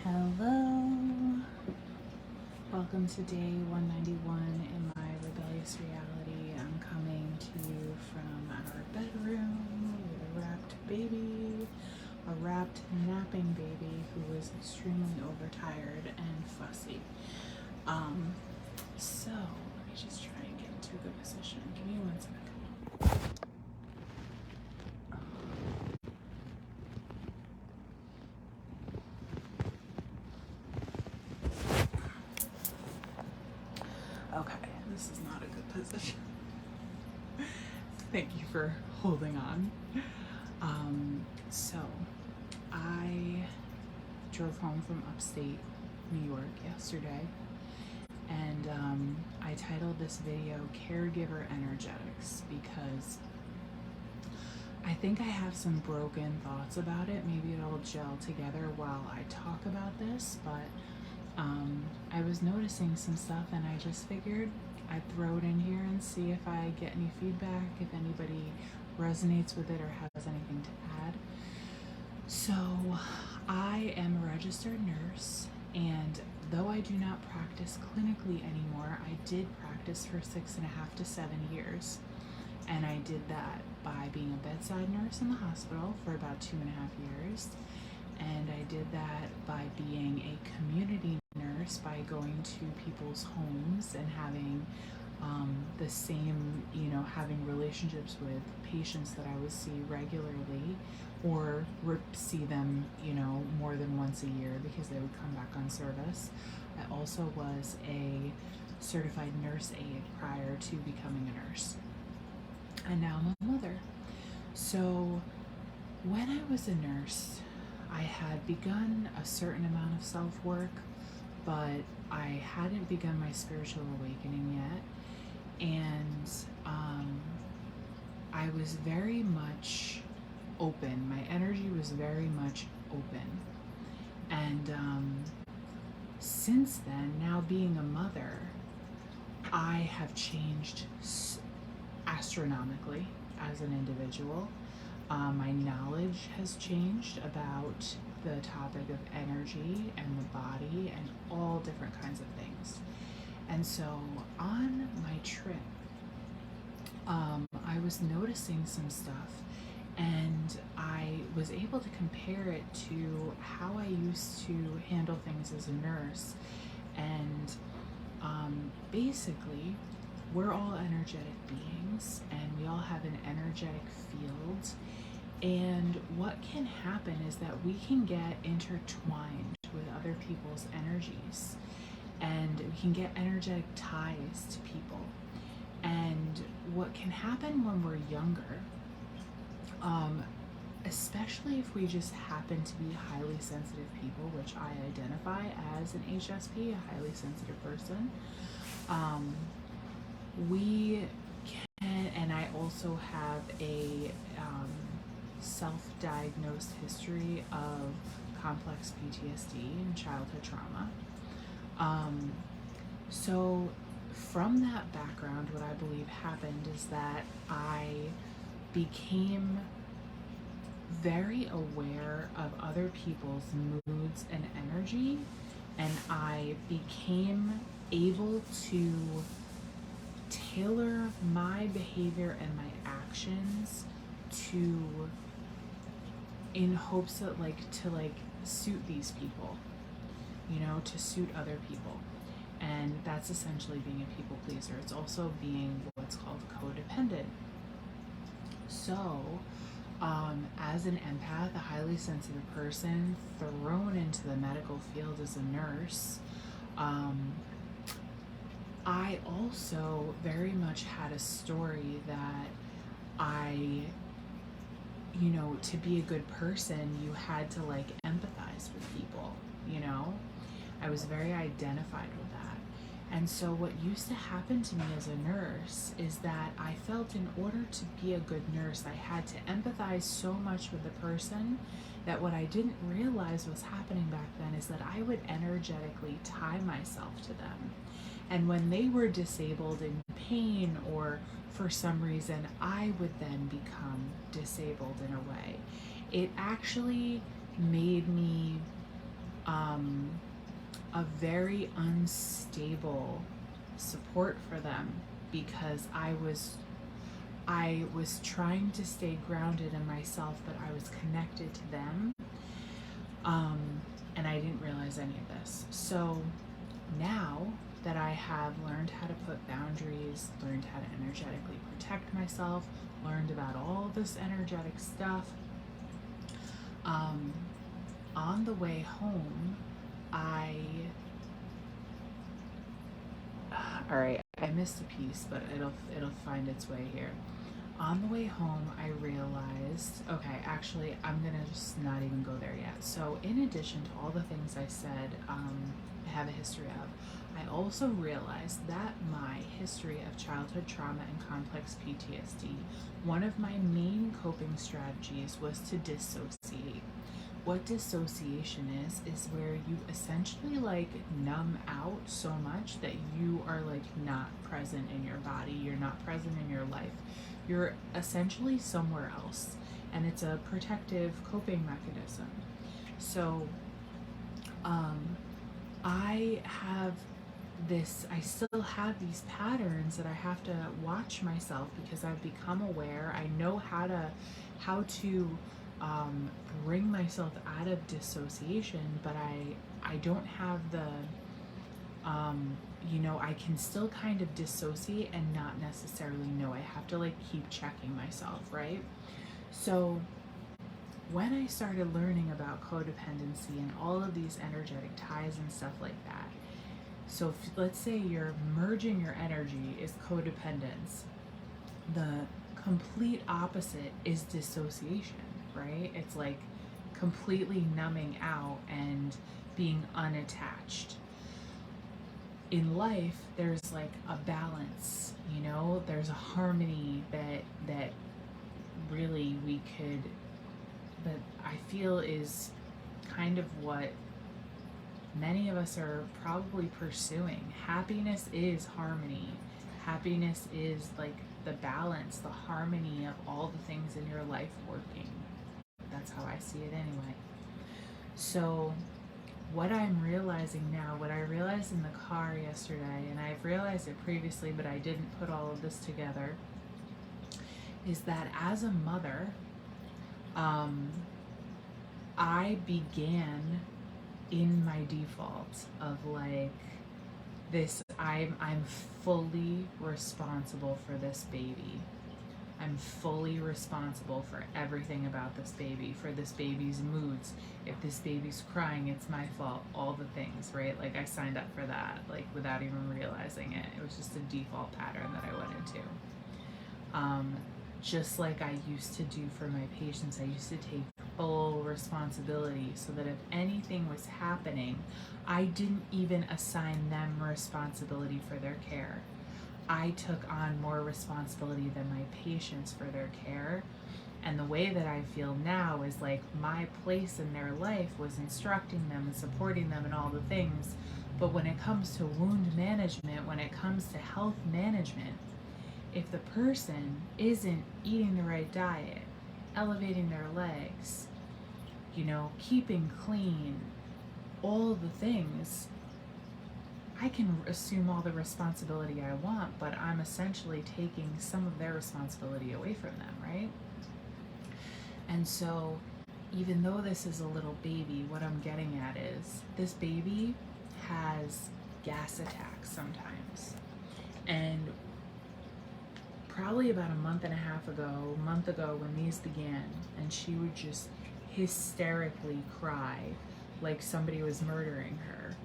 Hello. Welcome to day 191 in my rebellious reality. I'm coming to you from our bedroom with a wrapped baby, a wrapped napping baby who is extremely overtired and fussy. So let me just try and get into a good position. Give me 1 second. Okay, this is not a good position. Thank you for holding on. So I drove home from upstate New York yesterday, and I titled this video Caregiver Energetics because I think I have some broken thoughts about it. Maybe it'll gel together while I talk about this, but I was noticing some stuff and I just figured I'd throw it in here and see if I get any feedback, if anybody resonates with it or has anything to add. So I am a registered nurse, and though I do not practice clinically anymore, I did practice for 6.5 to 7 years. And I did that by being a bedside nurse in the hospital for about 2.5 years. And I did that by being a community nurse, by going to people's homes and having the same, having relationships with patients that I would see regularly or see them, more than once a year because they would come back on service. I also was a certified nurse aide prior to becoming a nurse. And now I'm a mother. So when I was a nurse, I had begun a certain amount of self-work, but I hadn't begun my spiritual awakening yet. And I was very much open. My energy was very much open. And since then, now being a mother, I have changed astronomically as an individual. My knowledge has changed about the topic of energy and the body and all different kinds of things. And so on my trip, I was noticing some stuff, and I was able to compare it to how I used to handle things as a nurse. And basically, we're all energetic beings, and we all have an energetic field. And what can happen is that we can get intertwined with other people's energies, and we can get energetic ties to people. And what can happen when we're younger, especially if we just happen to be highly sensitive people, which I identify as an HSP, a highly sensitive person, we can, and I also have a self-diagnosed history of complex PTSD and childhood trauma. So from that background, what I believe happened is that I became very aware of other people's moods and energy, and I became able to tailor my behavior and my actions in hopes that to suit these people, to suit other people. And that's essentially being a people pleaser. It's also being what's called codependent. So as an empath, a highly sensitive person thrown into the medical field as a nurse, I also very much had a story that to be a good person, you had to empathize with people, I was very identified with that. And so what used to happen to me as a nurse is that I felt in order to be a good nurse, I had to empathize so much with the person that what I didn't realize was happening back then is that I would energetically tie myself to them. And when they were disabled in pain or for some reason, I would then become disabled in a way. It actually made me a very unstable support for them, because I was trying to stay grounded in myself, but I was connected to them. And I didn't realize any of this. So now that I have learned how to put boundaries, learned how to energetically protect myself, learned about all this energetic stuff, on the way home, all right, I missed a piece, but it'll find its way here. On the way home, I realized, okay, actually, I'm gonna just not even go there yet. So in addition to all the things I said, I have a history of, I also realized that my history of childhood trauma and complex PTSD, one of my main coping strategies was to dissociate. What dissociation is where you essentially like numb out so much that you are like not present in your body, you're not present in your life. You're essentially somewhere else, and it's a protective coping mechanism. So I still have these patterns that I have to watch myself, because I've become aware. I know how to bring myself out of dissociation, but I don't have the I can still kind of dissociate and not necessarily know. I have to like keep checking myself, right? So when I started learning about codependency and all of these energetic ties and stuff like that, so if, let's say you're merging your energy is codependence, the complete opposite is dissociation, right? It's like completely numbing out and being unattached. In life, there's like a balance, there's a harmony that really that I feel is kind of what many of us are probably pursuing. Happiness is harmony. Happiness is like the balance, the harmony of all the things in your life working. That's how I see it anyway. So what I'm realizing now, what I realized in the car yesterday, and I've realized it previously, but I didn't put all of this together, is that as a mother, I began in my default of like this, I'm fully responsible for this baby. I'm fully responsible for everything about this baby, for this baby's moods. If this baby's crying, it's my fault. All the things, right? Like I signed up for that, like without even realizing it. It was just a default pattern that I went into. Just like I used to do for my patients, I used to take full responsibility so that if anything was happening, I didn't even assign them responsibility for their care. I took on more responsibility than my patients for their care. And the way that I feel now is like my place in their life was instructing them and supporting them and all the things. But when it comes to wound management, when it comes to health management, if the person isn't eating the right diet, elevating their legs, keeping clean, all the things, I can assume all the responsibility I want, but I'm essentially taking some of their responsibility away from them, right? And so even though this is a little baby, what I'm getting at is this baby has gas attacks sometimes. And probably about a month ago when these began, and she would just hysterically cry like somebody was murdering her.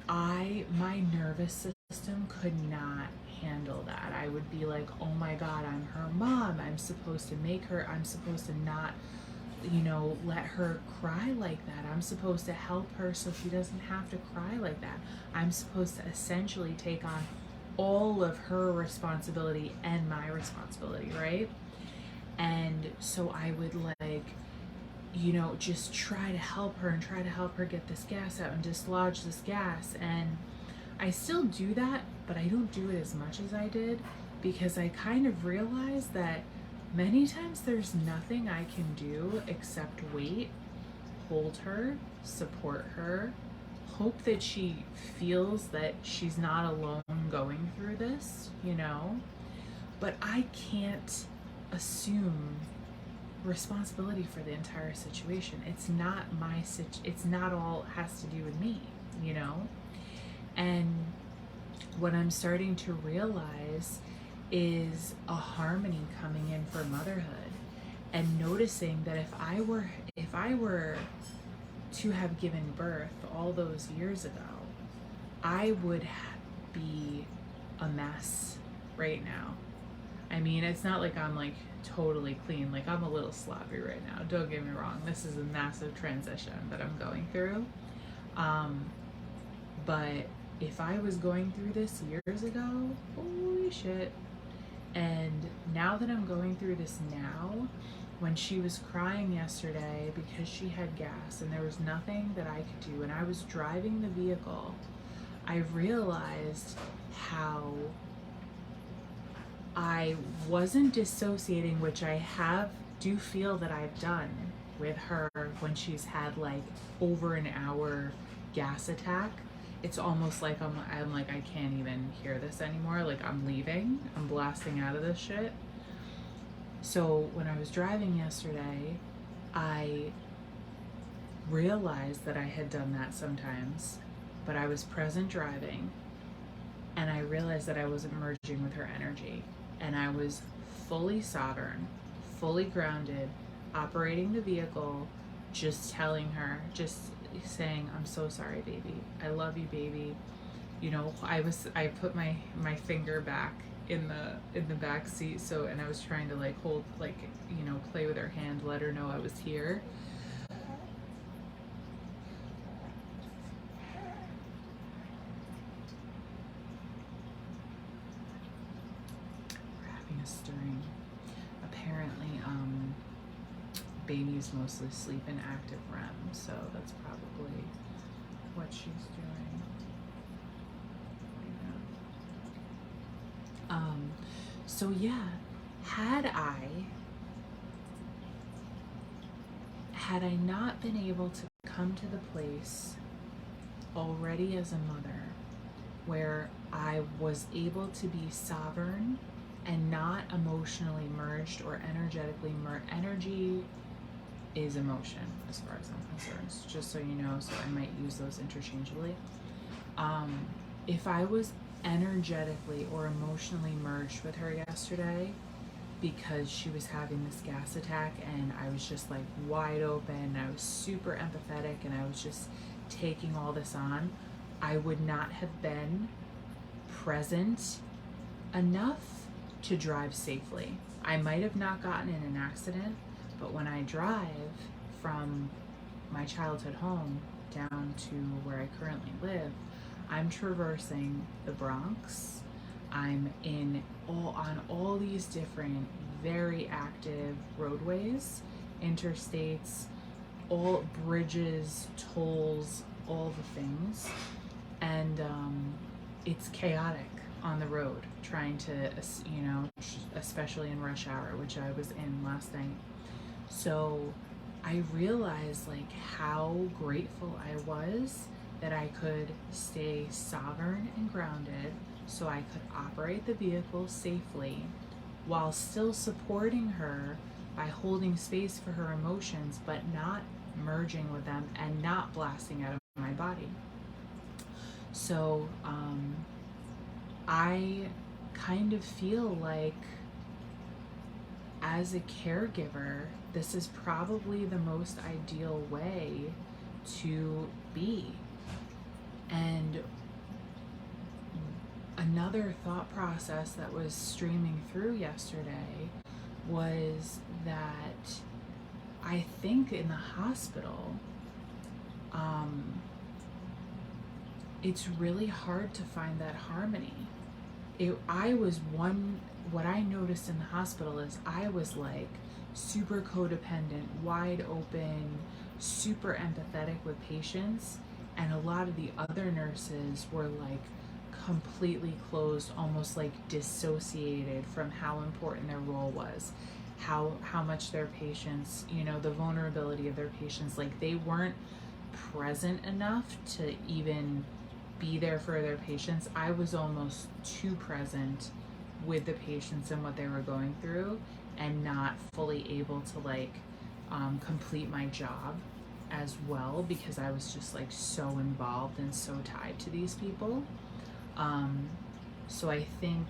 My nervous system could not handle that. I would be like, oh my God, I'm her mom. I'm supposed to not, let her cry like that. I'm supposed to help her so she doesn't have to cry like that. I'm supposed to essentially take on all of her responsibility and my responsibility, right? And so I would just try to help her get this gas out and dislodge this gas. And I still do that, but I don't do it as much as I did, because I kind of realized that many times there's nothing I can do except wait, hold her, support her, hope that she feels that she's not alone going through this, you know? But I can't assume responsibility for the entire situation. It's not it's not all has to do with me, you know? And what I'm starting to realize is a harmony coming in for motherhood, and noticing that if I were to have given birth all those years ago, I would be a mess right now. I mean, it's not like I'm like totally clean. Like, I'm a little sloppy right now. Don't get me wrong. This is a massive transition that I'm going through. But if I was going through this years ago, holy shit. And now that I'm going through this now, when she was crying yesterday because she had gas and there was nothing that I could do, and I was driving the vehicle, I realized how I wasn't dissociating, which I do feel that I've done with her when she's had like over an hour gas attack. It's almost like I'm like, I can't even hear this anymore. Like, I'm leaving. I'm blasting out of this shit. So when I was driving yesterday, I realized that I had done that sometimes, but I was present driving, and I realized that I wasn't merging with her energy, and I was fully sovereign, fully grounded, operating the vehicle, just telling her, just saying, I'm so sorry, baby. I love you, baby. You know, I put my finger back in the back seat, so, and I was trying to like hold, like, you know, play with her hand, let her know I was here. We're having a stirring. Apparently, babies mostly sleep in active REM, so that's probably what she's doing. So yeah, had I not been able to come to the place already as a mother where I was able to be sovereign and not emotionally merged or energetically merged. Energy is emotion as far as I'm concerned, just so you know, so I might use those interchangeably. If I was energetically or emotionally merged with her yesterday because she was having this gas attack, and I was just like wide open, and I was super empathetic, and I was just taking all this on, I would not have been present enough to drive safely. I might have not gotten in an accident, but when I drive from my childhood home down to where I currently live, I'm traversing the Bronx. I'm on all these different very active roadways, interstates, all bridges, tolls, all the things. And it's chaotic on the road, trying to, you know, especially in rush hour, which I was in last night. So I realized like how grateful I was that I could stay sovereign and grounded, so I could operate the vehicle safely while still supporting her by holding space for her emotions, but not merging with them and not blasting out of my body. So I kind of feel like as a caregiver, this is probably the most ideal way to be. And another thought process that was streaming through yesterday was that I think in the hospital, it's really hard to find that harmony. What I noticed in the hospital is I was like super codependent, wide open, super empathetic with patients, and a lot of the other nurses were like completely closed, almost like dissociated from how important their role was, how much their patients, you know, the vulnerability of their patients, like they weren't present enough to even be there for their patients. I was almost too present with the patients and what they were going through, and not fully able to like complete my job as well, because I was just like so involved and so tied to these people. So I think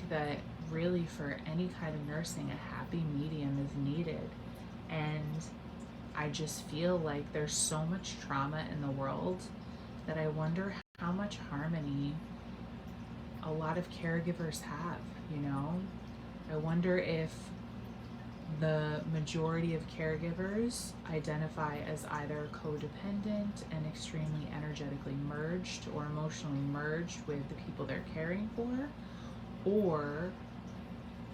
that really for any kind of nursing, a happy medium is needed. And I just feel like there's so much trauma in the world that I wonder how much harmony a lot of caregivers have, you know? I wonder if the majority of caregivers identify as either codependent and extremely energetically merged or emotionally merged with the people they're caring for, or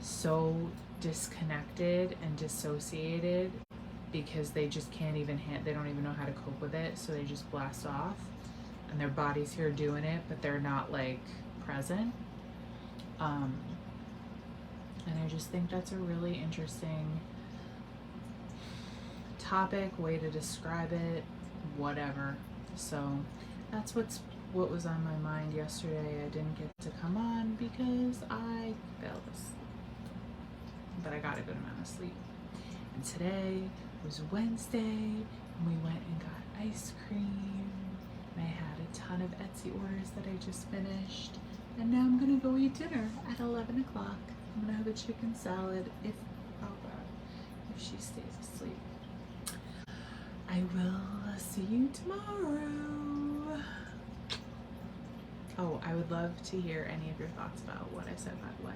so disconnected and dissociated because they just can't even they don't even know how to cope with it, so they just blast off and their body's here doing it, but they're not like present. And I just think that's a really interesting topic, way to describe it, whatever. So that's what was on my mind yesterday. I didn't get to come on because I fell asleep, but I got a good amount of sleep. And today was Wednesday, and we went and got ice cream, and I had a ton of Etsy orders that I just finished, and now I'm gonna go eat dinner at 11 o'clock. I'm gonna have a chicken salad if she stays asleep. I will see you tomorrow. Oh, I would love to hear any of your thoughts about what I said, by the way.